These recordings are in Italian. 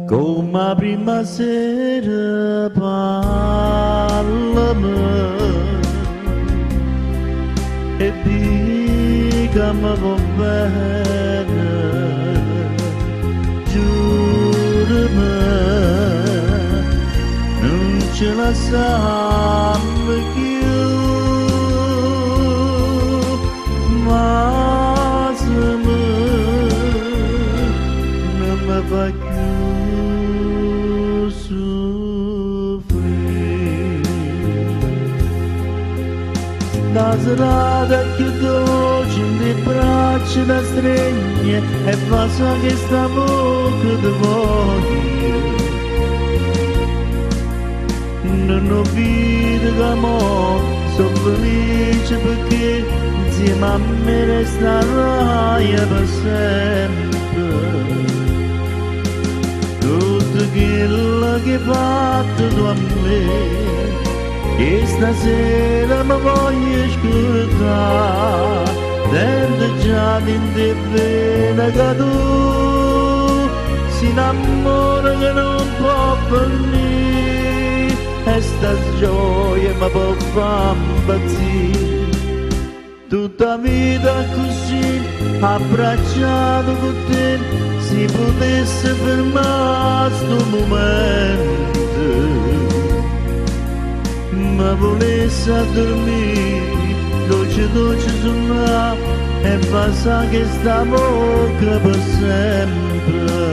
Come la prima sera parlami e di che mi va bene, giurami, non ce la sanno più, ma se non mi fa più la serata più dolce, le braccia da stregne e passa che sta bocca di voglio. Non ho vita che mo, sono felice perché insieme a me resterai per sempre. Tutto quello che hai fatto tu a me, e stasera mi voglio scordare, dentro già in te bene che tu si innamora che non può venire, e sta gioia mi può far impazzire. Tutta vita così, abbracciato con te, si potesse fermare sto momento, ma volesse dormire, dolce dolce suonare e passa che sta bocca per sempre.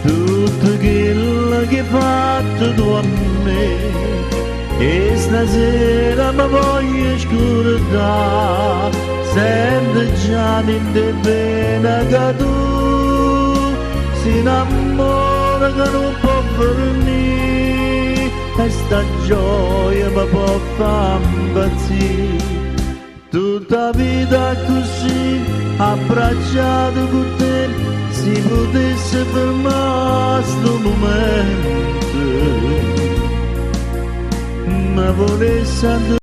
Tutto quello che hai fatto tu a me, e stasera mi voglio scordare, sento già in te bene che tu si innamora che non può venire, e sta gioia mi può far impazzire. Tutta vita così, abbracciato con te, si potesse fermare sto momento, ma volesse